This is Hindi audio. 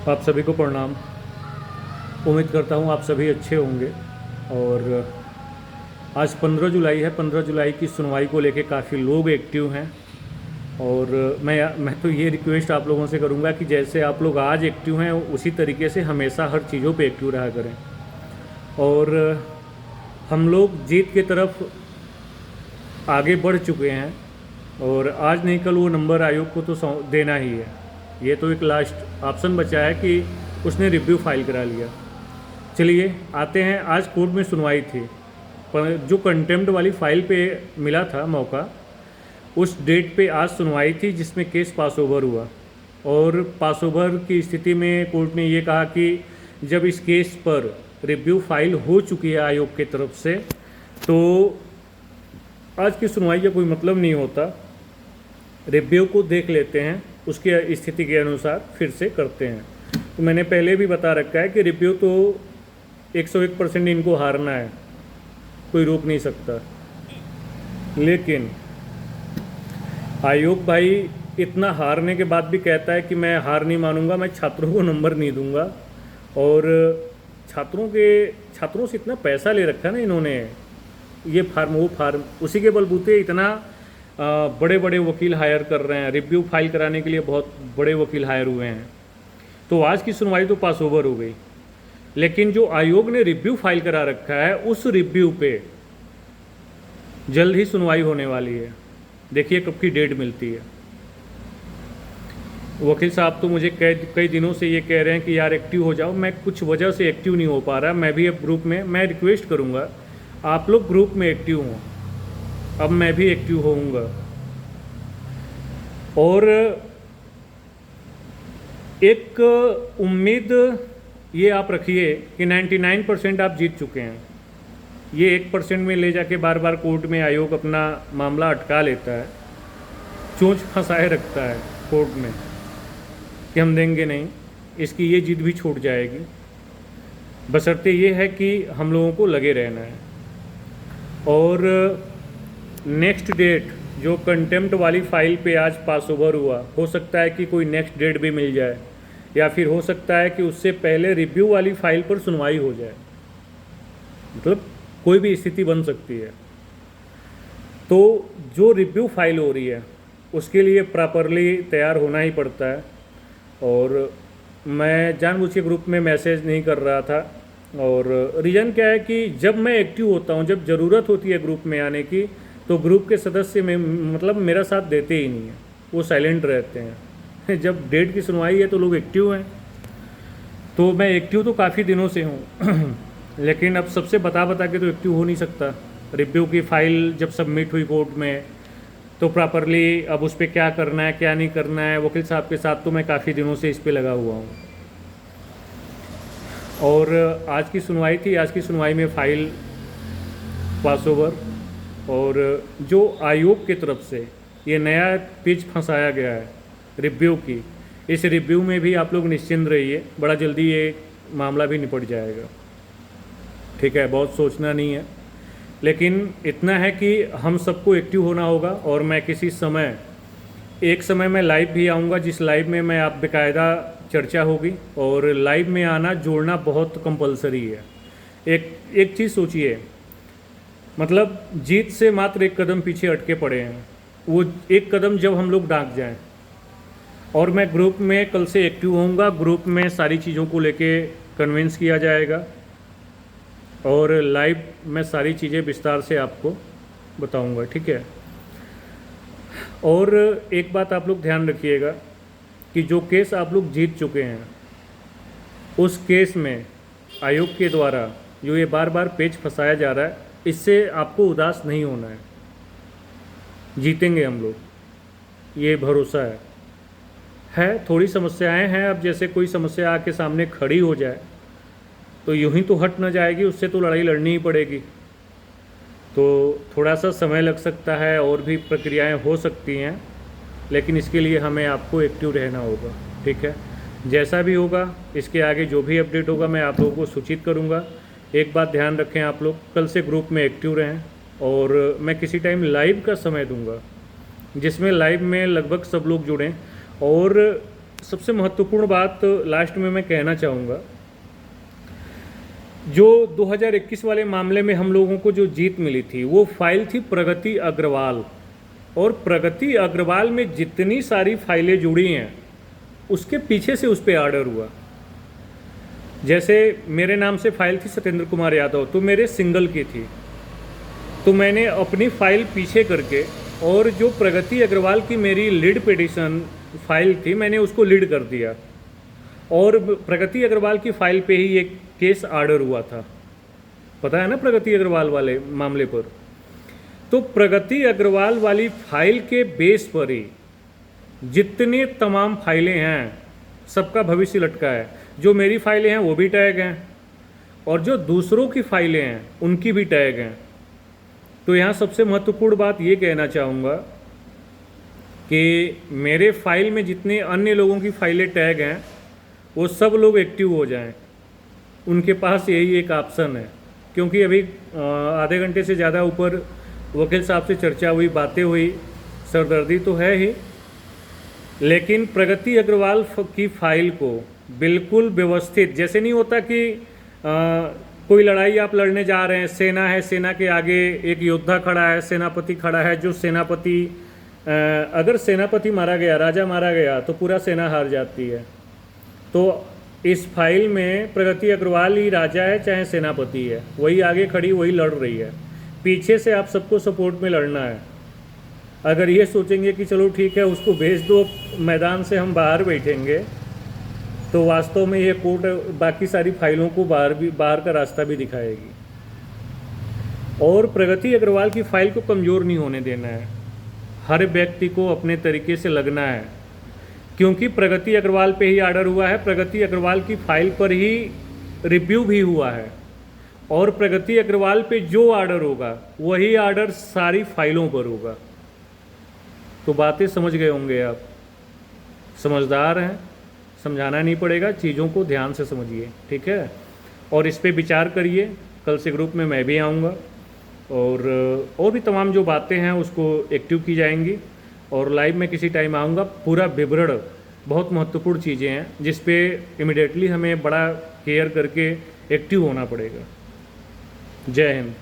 आप सभी को प्रणाम। उम्मीद करता हूँ आप सभी अच्छे होंगे। और आज 15 जुलाई है। 15 जुलाई की सुनवाई को लेके काफ़ी लोग एक्टिव हैं। और मैं तो ये रिक्वेस्ट आप लोगों से करूँगा कि जैसे आप लोग आज एक्टिव हैं उसी तरीके से हमेशा हर चीज़ों पे एक्टिव रहा करें। और हम लोग जीत की तरफ आगे बढ़ चुके हैं। और आज नहीं कल वो नंबर आयोग को तो देना ही है। ये तो एक लास्ट ऑप्शन बचा है कि उसने रिव्यू फाइल करा लिया। चलिए आते हैं, आज कोर्ट में सुनवाई थी। पर जो कंटेम्प्ट वाली फाइल पे मिला था मौका, उस डेट पे आज सुनवाई थी जिसमें केस पास ओवर हुआ। और पास ओवर की स्थिति में कोर्ट ने ये कहा कि जब इस केस पर रिव्यू फाइल हो चुकी है आयोग की तरफ से, तो आज की सुनवाई का कोई मतलब नहीं होता। रिव्यू को देख लेते हैं, उसकी स्थिति के अनुसार फिर से करते हैं। तो मैंने पहले भी बता रखा है कि रिव्यू तो 101% इनको हारना है, कोई रोक नहीं सकता। लेकिन आयोग भाई इतना हारने के बाद भी कहता है कि मैं हार नहीं मानूंगा, मैं छात्रों को नंबर नहीं दूंगा। और छात्रों से इतना पैसा ले रखा है ना इन्होंने, ये फार्म वो फार्म, उसी के बलबूते इतना बड़े बड़े वकील हायर कर रहे हैं। रिव्यू फाइल कराने के लिए बहुत बड़े वकील हायर हुए हैं। तो आज की सुनवाई तो पास ओवर हो गई, लेकिन जो आयोग ने रिव्यू फाइल करा रखा है उस रिव्यू पे जल्द ही सुनवाई होने वाली है। देखिए कब की डेट मिलती है। वकील साहब तो मुझे कई दिनों से ये कह रहे हैं कि यार एक्टिव हो जाओ। मैं कुछ वजह से एक्टिव नहीं हो पा रहा। मैं भी अब ग्रुप में, मैं रिक्वेस्ट करूँगा आप लोग ग्रुप में एक्टिव हों। अब मैं भी एक्टिव होऊंगा। और एक उम्मीद ये आप रखिए कि 99% आप जीत चुके हैं। ये 1% में ले जाके बार बार कोर्ट में आयोग अपना मामला अटका लेता है, चोंच फंसाए रखता है कोर्ट में कि हम देंगे नहीं। इसकी ये जिद भी छूट जाएगी, बशर्ते ये है कि हम लोगों को लगे रहना है। और नेक्स्ट डेट जो कंटेम्प्ट वाली फाइल पे आज पास ओवर हुआ, हो सकता है कि कोई नेक्स्ट डेट भी मिल जाए, या फिर हो सकता है कि उससे पहले रिव्यू वाली फाइल पर सुनवाई हो जाए। मतलब कोई भी स्थिति बन सकती है। तो जो रिव्यू फाइल हो रही है उसके लिए प्रॉपरली तैयार होना ही पड़ता है। और मैं जानबूझ के ग्रुप में मैसेज नहीं कर रहा था। और रीज़न क्या है कि जब मैं एक्टिव होता हूँ, जब ज़रूरत होती है ग्रुप में आने की, तो ग्रुप के सदस्य में मतलब मेरा साथ देते ही नहीं है, वो साइलेंट रहते हैं। जब डेट की सुनवाई है तो लोग एक्टिव हैं। तो मैं एक्टिव तो काफ़ी दिनों से हूँ लेकिन अब सबसे बता के तो एक्टिव हो नहीं सकता। रिव्यू की फ़ाइल जब सबमिट हुई कोर्ट में, तो प्रॉपरली अब उस पर क्या करना है क्या नहीं करना है, वकील साहब के साथ तो मैं काफ़ी दिनों से इस पर लगा हुआ हूँ। और आज की सुनवाई थी। आज की सुनवाई में फ़ाइल पास ओवर। और जो आयोग की तरफ से ये नया पेच फंसाया गया है रिव्यू की, इस रिव्यू में भी आप लोग निश्चिंत रहिए, बड़ा जल्दी ये मामला भी निपट जाएगा। ठीक है, बहुत सोचना नहीं है। लेकिन इतना है कि हम सबको एक्टिव होना होगा। और मैं किसी समय, एक समय मैं लाइव भी आऊँगा, जिस लाइव में मैं आप बाकायदा चर्चा होगी। और लाइव में आना जोड़ना बहुत कंपलसरी है। एक चीज़ सोचिए, मतलब जीत से मात्र एक कदम पीछे अटके पड़े हैं। वो एक कदम जब हम लोग डाक जाएं। और मैं ग्रुप में कल से एक्टिव होऊंगा। ग्रुप में सारी चीज़ों को लेके कन्विंस किया जाएगा और लाइव में सारी चीज़ें विस्तार से आपको बताऊंगा। ठीक है। और एक बात आप लोग ध्यान रखिएगा कि जो केस आप लोग जीत चुके हैं, उस केस में आयोग के द्वारा जो ये बार बार पेच फंसाया जा रहा है, इससे आपको उदास नहीं होना है। जीतेंगे हम लोग, ये भरोसा है। थोड़ी समस्याएं हैं। अब जैसे कोई समस्या आके सामने खड़ी हो जाए तो यूं ही तो हट न जाएगी, उससे तो लड़ाई लड़नी ही पड़ेगी। तो थोड़ा सा समय लग सकता है और भी प्रक्रियाएं हो सकती हैं, लेकिन इसके लिए हमें आपको एक्टिव रहना होगा। ठीक है। जैसा भी होगा, इसके आगे जो भी अपडेट होगा मैं आप लोगों को सूचित करूंगा। एक बात ध्यान रखें, आप लोग कल से ग्रुप में एक्टिव रहें। और मैं किसी टाइम लाइव का समय दूंगा जिसमें लाइव में लगभग सब लोग जुड़ें। और सबसे महत्वपूर्ण बात लास्ट में मैं कहना चाहूँगा, जो 2021 वाले मामले में हम लोगों को जो जीत मिली थी वो फाइल थी प्रगति अग्रवाल। और प्रगति अग्रवाल में जितनी सारी फाइलें जुड़ी हैं उसके पीछे से उस पर ऑर्डर हुआ। जैसे मेरे नाम से फाइल थी सत्येंद्र कुमार यादव, तो मेरे सिंगल की थी, तो मैंने अपनी फ़ाइल पीछे करके और जो प्रगति अग्रवाल की मेरी लीड पिटिशन फाइल थी मैंने उसको लीड कर दिया, और प्रगति अग्रवाल की फ़ाइल पे ही एक केस ऑर्डर हुआ था। पता है ना प्रगति अग्रवाल वाले मामले पर। तो प्रगति अग्रवाल वाली फाइल के बेस पर ही जितने तमाम फाइलें हैं सबका भविष्य लटका है। जो मेरी फाइलें हैं वो भी टैग हैं, और जो दूसरों की फाइलें हैं उनकी भी टैग हैं। तो यहाँ सबसे महत्वपूर्ण बात ये कहना चाहूँगा कि मेरे फाइल में जितने अन्य लोगों की फाइलें टैग हैं वो सब लोग एक्टिव हो जाएं। उनके पास यही एक ऑप्शन है, क्योंकि अभी आधे घंटे से ज़्यादा ऊपर वकील साहब से चर्चा हुई, बातें हुई, सरदर्दी तो है ही, लेकिन प्रगति अग्रवाल की फ़ाइल को बिल्कुल व्यवस्थित, जैसे नहीं होता कि कोई लड़ाई आप लड़ने जा रहे हैं, सेना है, सेना के आगे एक योद्धा खड़ा है, सेनापति खड़ा है, जो सेनापति अगर सेनापति मारा गया, राजा मारा गया तो पूरा सेना हार जाती है। तो इस फाइल में प्रगति अग्रवाल ही राजा है चाहे सेनापति है, वही आगे खड़ी, वही लड़ रही है। पीछे से आप सबको सपोर्ट में लड़ना है। अगर ये सोचेंगे कि चलो ठीक है उसको भेज दो मैदान से, हम बाहर बैठेंगे, तो वास्तव में ये कोर्ट बाकी सारी फाइलों को बाहर का रास्ता भी दिखाएगी। और प्रगति अग्रवाल की फाइल को कमज़ोर नहीं होने देना है, हर व्यक्ति को अपने तरीके से लगना है, क्योंकि प्रगति अग्रवाल पे ही ऑर्डर हुआ है, प्रगति अग्रवाल की फाइल पर ही रिव्यू भी हुआ है, और प्रगति अग्रवाल पे जो ऑर्डर होगा वही ऑर्डर सारी फाइलों पर होगा। तो बातें समझ गए होंगे आप, समझदार हैं, समझाना नहीं पड़ेगा, चीज़ों को ध्यान से समझिए, ठीक है। और इस पे विचार करिए। कल से ग्रुप में मैं भी आऊँगा, और भी तमाम जो बातें हैं उसको एक्टिव की जाएंगी, और लाइव में किसी टाइम आऊँगा। पूरा विवरण, बहुत महत्वपूर्ण चीज़ें हैं जिस पे इमिडिएटली हमें बड़ा केयर करके एक्टिव होना पड़ेगा। जय हिंद।